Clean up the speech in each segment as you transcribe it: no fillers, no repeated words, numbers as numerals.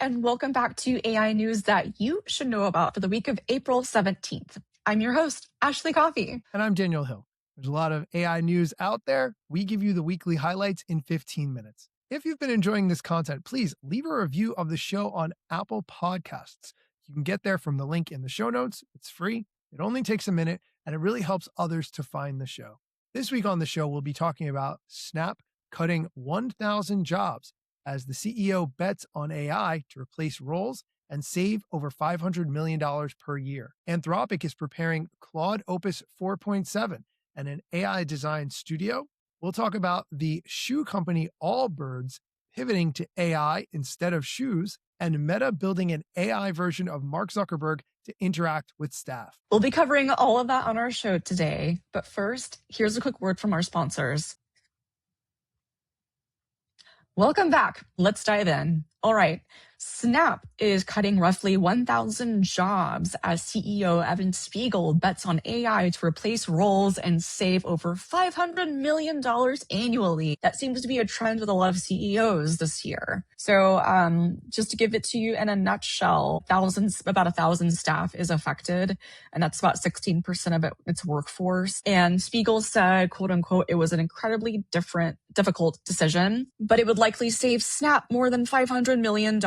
and welcome back to AI news that you should know about for the week of April 17th. I'm your host, Ashley Coffey. And I'm Daniel Hill. There's a lot of AI news out there. We give you the weekly highlights in 15 minutes. If you've been enjoying this content, please leave a review of the show on Apple Podcasts. You can get there from the link in the show notes. It's free. It only takes a minute, and it really helps others to find the show. This week on the show, we'll be talking about Snap cutting 1,000 jobs as the CEO bets on AI to replace roles and save over $500 million per year. Anthropic is preparing Claude Opus 4.7 and an AI design studio. We'll talk about the shoe company Allbirds pivoting to AI instead of shoes, and Meta building an AI version of Mark Zuckerberg to interact with staff. We'll be covering all of that on our show today. But first, here's a quick word from our sponsors. Welcome back. Let's dive in. All right. Snap is cutting roughly 1,000 jobs as CEO Evan Spiegel bets on AI to replace roles and save over $500 million annually. That seems to be a trend with a lot of CEOs this year. So just to give it to you in a nutshell, about 1,000 staff is affected, and that's about 16% of its workforce. And Spiegel said, quote unquote, it was an incredibly difficult decision, but it would likely save Snap more than $500 million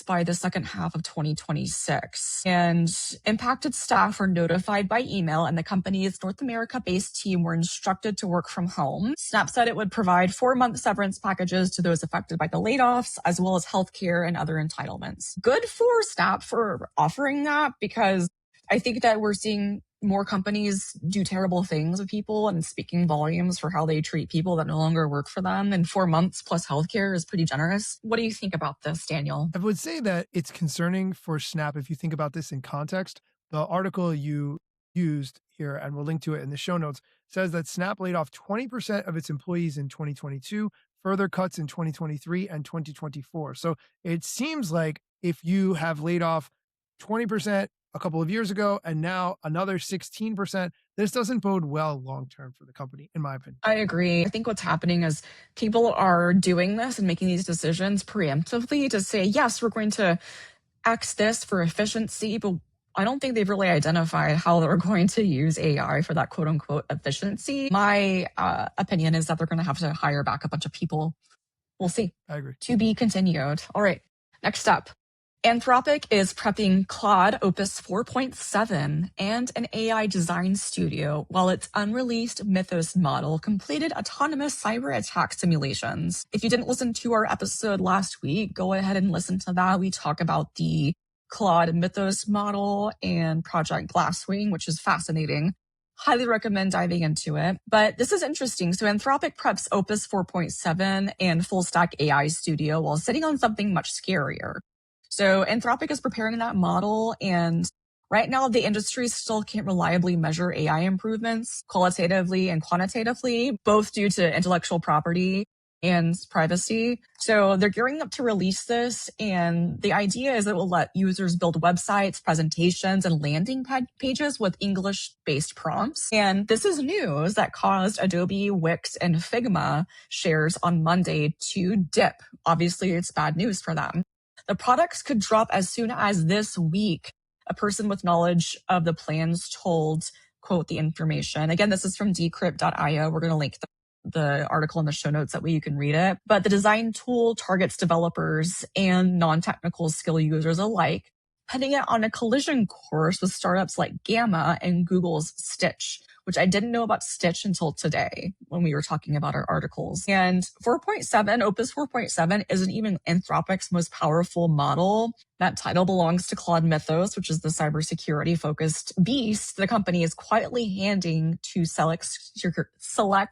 by the second half of 2026. And impacted staff were notified by email, and the company's North America-based team were instructed to work from home. Snap said it would provide 4-month severance packages to those affected by the layoffs, as well as healthcare and other entitlements. Good for Snap for offering that, because I think that we're seeing more companies do terrible things with people and speaking volumes for how they treat people that no longer work for them. And 4 months plus healthcare is pretty generous. What do you think about this, Daniel? I would say that it's concerning for Snap if you think about this in context. The article you used here, and we'll link to it in the show notes, says that Snap laid off 20% of its employees in 2022, further cuts in 2023 and 2024. So it seems like if you have laid off 20% a couple of years ago and now another 16%, this doesn't bode well long-term for the company, in my opinion. I agree. I think what's happening is people are doing this and making these decisions preemptively to say, yes, we're going to X this for efficiency, but I don't think they've really identified how they're going to use AI for that quote unquote efficiency. My opinion is that they're going to have to hire back a bunch of people. We'll see. I agree. To be continued. All right. Next up. Anthropic is prepping Claude Opus 4.7 and an AI design studio, while its unreleased Mythos model completed autonomous cyber attack simulations. If you didn't listen to our episode last week, go ahead and listen to that. We talk about the Claude Mythos model and Project Glasswing, which is fascinating. Highly recommend diving into it. But this is interesting. So Anthropic preps Opus 4.7 and full stack AI studio while sitting on something much scarier. So Anthropic is preparing that model, and right now the industry still can't reliably measure AI improvements qualitatively and quantitatively, both due to intellectual property and privacy. So they're gearing up to release this, and the idea is it will let users build websites, presentations, and landing pages with English-based prompts. And this is news that caused Adobe, Wix, and Figma shares on Monday to dip. Obviously, it's bad news for them. The products could drop as soon as this week. A person with knowledge of the plans told, quote, the information. Again, this is from decrypt.io. We're going to link the article in the show notes, that way you can read it. But the design tool targets developers and non-technical skill users alike, putting it on a collision course with startups like Gamma and Google's Stitch, which I didn't know about Stitch until today when we were talking about our articles. And 4.7, Opus 4.7, isn't even Anthropic's most powerful model. That title belongs to Claude Mythos, which is the cybersecurity-focused beast the company is quietly handing to select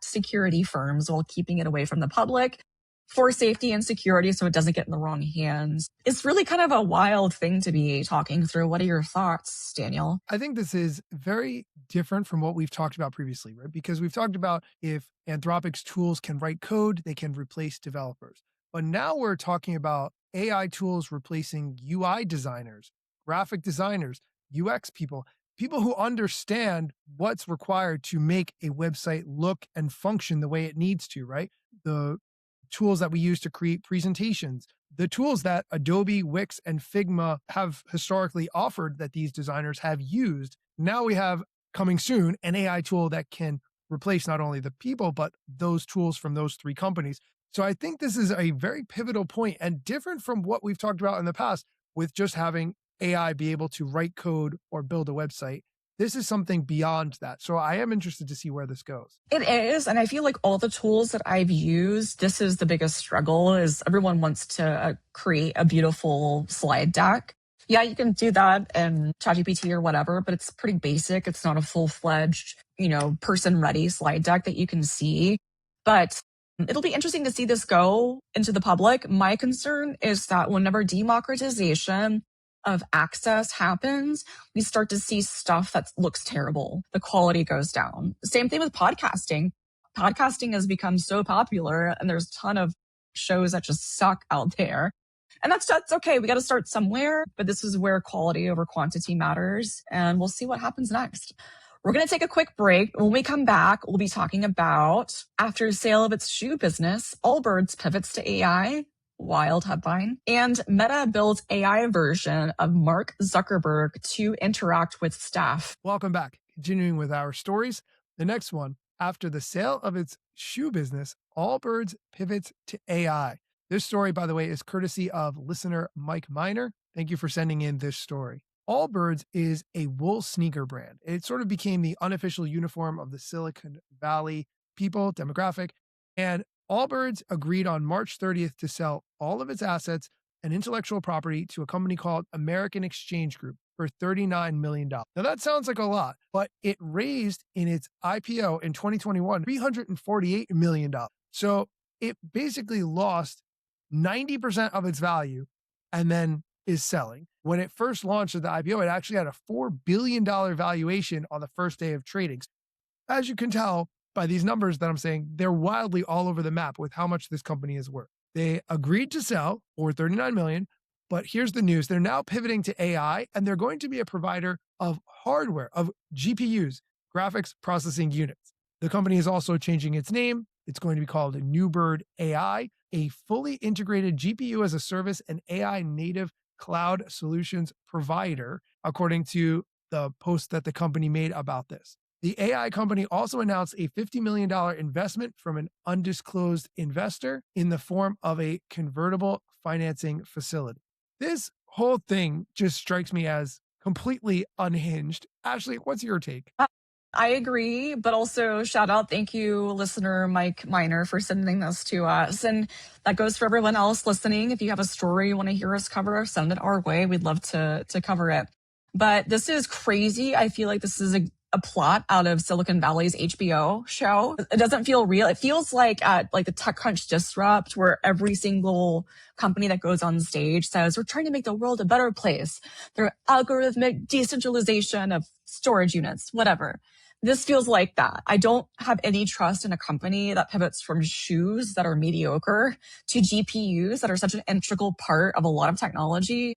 security firms while keeping it away from the public for safety and security so it doesn't get in the wrong hands. It's really kind of a wild thing to be talking through. What are your thoughts, Daniel? I think this is very different from what we've talked about previously, right? Because we've talked about if Anthropic's tools can write code, they can replace developers. But now we're talking about AI tools replacing UI designers, graphic designers, UX people who understand what's required to make a website look and function the way it needs to, right? The tools that we use to create presentations, the tools that Adobe, Wix, and Figma have historically offered that these designers have used. Now we have coming soon an AI tool that can replace not only the people, but those tools from those three companies. So I think this is a very pivotal point and different from what we've talked about in the past with just having AI be able to write code or build a website. This is something beyond that. So I am interested to see where this goes. It is, and I feel like all the tools that I've used, this is the biggest struggle is everyone wants to create a beautiful slide deck. Yeah, you can do that in ChatGPT or whatever, but it's pretty basic. It's not a full-fledged, person ready slide deck that you can see. But it'll be interesting to see this go into the public. My concern is that whenever democratization of access happens, we start to see stuff that looks terrible. The quality goes down. Same thing with podcasting. Podcasting has become so popular, and there's a ton of shows that just suck out there. And that's okay. We got to start somewhere, but this is where quality over quantity matters. And we'll see what happens next. We're going to take a quick break. When we come back, we'll be talking about after sale of its shoe business, Allbirds pivots to AI. Wild headline. And Meta builds AI version of Mark Zuckerberg to interact with staff. Welcome back. Continuing with our stories. The next one, after the sale of its shoe business, Allbirds pivots to AI. This story, by the way, is courtesy of listener Mike Miner. Thank you for sending in this story. Allbirds is a wool sneaker brand. It sort of became the unofficial uniform of the Silicon Valley people demographic. And Allbirds agreed on March 30th to sell all of its assets and intellectual property to a company called American Exchange Group for $39 million. Now that sounds like a lot, but it raised in its IPO in 2021, $348 million. So it basically lost 90% of its value and then is selling. When it first launched at the IPO, it actually had a $4 billion valuation on the first day of trading. As you can tell by these numbers that I'm saying, they're wildly all over the map with how much this company is worth. They agreed to sell for $39 million, but here's the news. They're now pivoting to AI, and they're going to be a provider of hardware, of GPUs, graphics processing units. The company is also changing its name. It's going to be called Newbird AI, a fully integrated GPU as a service and AI native cloud solutions provider, according to the post that the company made about this. The AI company also announced a $50 million investment from an undisclosed investor in the form of a convertible financing facility. This whole thing just strikes me as completely unhinged. Ashley, what's your take? I agree, but also shout out, thank you, listener Mike Miner, for sending this to us. And that goes for everyone else listening. If you have a story you want to hear us cover, send it our way. We'd love to cover it. But this is crazy. I feel like this is a plot out of Silicon Valley's HBO show. It doesn't feel real. It feels like the TechCrunch Disrupt, where every single company that goes on stage says, we're trying to make the world a better place. They're algorithmic decentralization of storage units, whatever. This feels like that. I don't have any trust in a company that pivots from shoes that are mediocre to GPUs that are such an integral part of a lot of technology.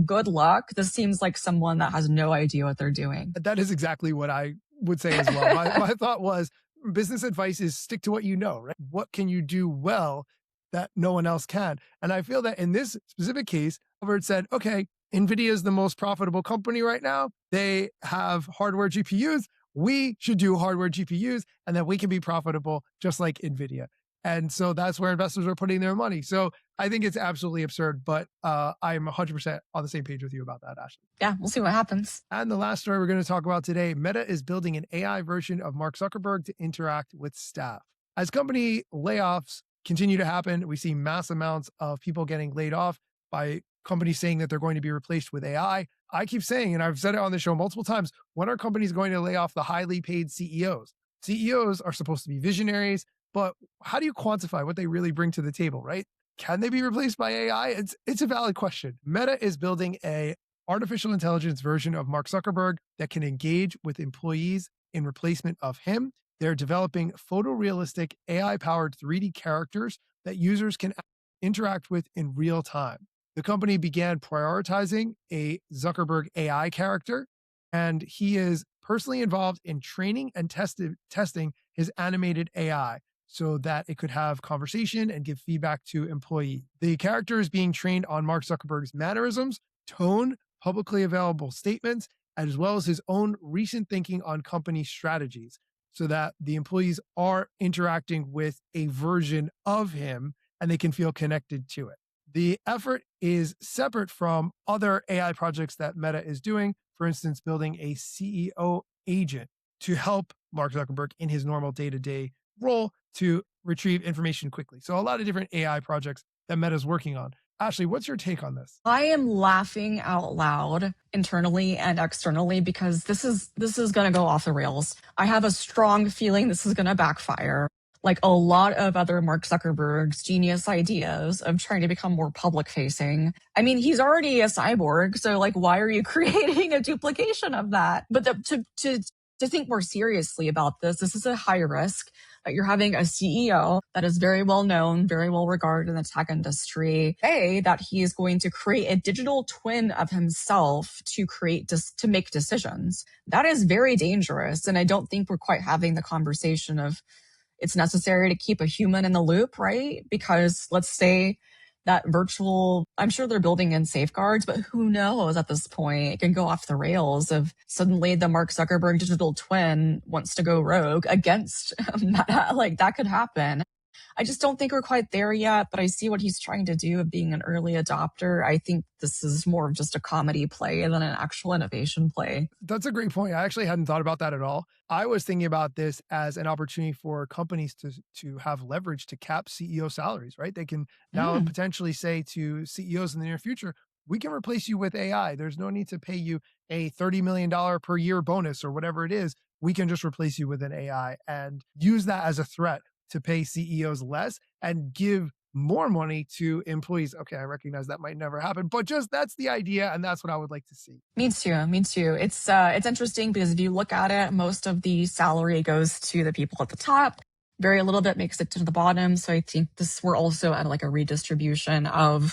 Good luck. This seems like someone that has no idea what they're doing. That is exactly what I would say as well. My thought was business advice is stick to what you know, right? What can you do well that no one else can? And I feel that in this specific case, Albert said, okay, NVIDIA is the most profitable company right now. They have hardware GPUs. We should do hardware GPUs, and then we can be profitable just like NVIDIA. And so that's where investors are putting their money. So I think it's absolutely absurd, but I'm 100% on the same page with you about that, Ashley. Yeah, we'll see what happens. And the last story we're going to talk about today, Meta is building an AI version of Mark Zuckerberg to interact with staff. As company layoffs continue to happen, we see mass amounts of people getting laid off by companies saying that they're going to be replaced with AI. I keep saying, and I've said it on the show multiple times, when are companies going to lay off the highly paid CEOs? CEOs are supposed to be visionaries, but how do you quantify what they really bring to the table, right? Can they be replaced by AI? It's a valid question. Meta is building a artificial intelligence version of Mark Zuckerberg that can engage with employees in replacement of him. They're developing photorealistic AI-powered 3D characters that users can interact with in real time. The company began prioritizing a Zuckerberg AI character, and he is personally involved in training and testing his animated AI. so that it could have conversation and give feedback to employee. The character is being trained on Mark Zuckerberg's mannerisms, tone, publicly available statements, as well as his own recent thinking on company strategies, so that the employees are interacting with a version of him and they can feel connected to it. The effort is separate from other AI projects that Meta is doing, for instance, building a CEO agent to help Mark Zuckerberg in his normal day to day role to retrieve information quickly. So, a lot of different AI projects that Meta is working on. Ashley, what's your take on this? I am laughing out loud internally and externally because this is going to go off the rails. I have a strong feeling this is going to backfire. Like a lot of other Mark Zuckerberg's genius ideas of trying to become more public facing. I mean, he's already a cyborg, so like, why are you creating a duplication of that? But to think more seriously about this is a high risk that you're having a CEO that is very well known, very well regarded in the tech industry, say that he is going to create a digital twin of himself to make decisions. That is very dangerous. And I don't think we're quite having the conversation of it's necessary to keep a human in the loop, right? Because let's say that virtual, I'm sure they're building in safeguards, but who knows at this point? It can go off the rails if suddenly the Mark Zuckerberg digital twin wants to go rogue against Meta. Like that could happen. I just don't think we're quite there yet, but I see what he's trying to do of being an early adopter. I think this is more of just a comedy play than an actual innovation play. That's a great point. I actually hadn't thought about that at all. I was thinking about this as an opportunity for companies to have leverage to cap CEO salaries, right? They can now Mm. potentially say to CEOs in the near future, we can replace you with AI. There's no need to pay you a $30 million per year bonus or whatever it is. We can just replace you with an AI and use that as a threat to pay CEOs less and give more money to employees. Okay, I recognize that might never happen, but just that's the idea, and that's what I would like to see. Me too. Me too. It's interesting because if you look at it, most of the salary goes to the people at the top. Very little bit makes it to the bottom. So I think we're also at like a redistribution of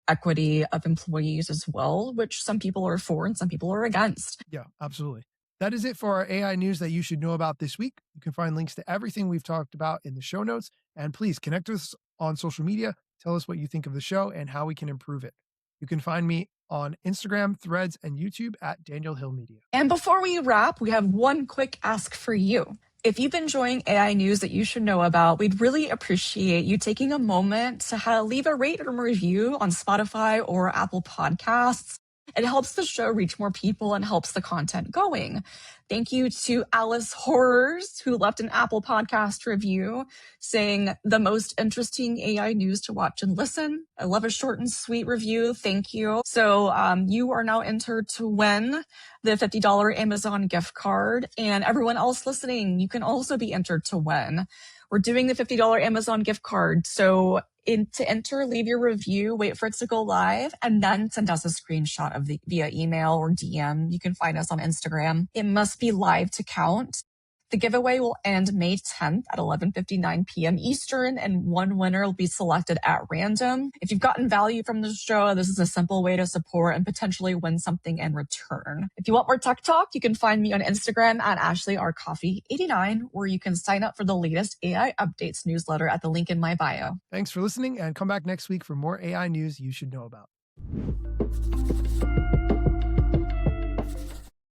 equity of employees as well, which some people are for and some people are against. Yeah, absolutely. That is it for our AI news that you should know about this week. You can find links to everything we've talked about in the show notes. And please connect with us on social media. Tell us what you think of the show and how we can improve it. You can find me on Instagram, Threads, and YouTube at Daniel Hill Media. And before we wrap, we have one quick ask for you. If you've been enjoying AI news that you should know about, we'd really appreciate you taking a moment to leave a rate and review on Spotify or Apple Podcasts. It helps the show reach more people and helps the content going. Thank you to Alice Horrors, who left an Apple Podcast review saying the most interesting AI news to watch and listen. I love a short and sweet review. Thank you. So you are now entered to win the $50 Amazon gift card. And everyone else listening, you can also be entered to win. We're doing the $50 Amazon gift card. So to enter, leave your review, wait for it to go live, and then send us a screenshot of via email or DM. You can find us on Instagram. It must be live to count. The giveaway will end May 10th at 11:59 p.m. Eastern, and one winner will be selected at random. If you've gotten value from the show, this is a simple way to support and potentially win something in return. If you want more tech talk, you can find me on Instagram at AshleyRCoffee89, where you can sign up for the latest AI updates newsletter at the link in my bio. Thanks for listening, and come back next week for more AI news you should know about.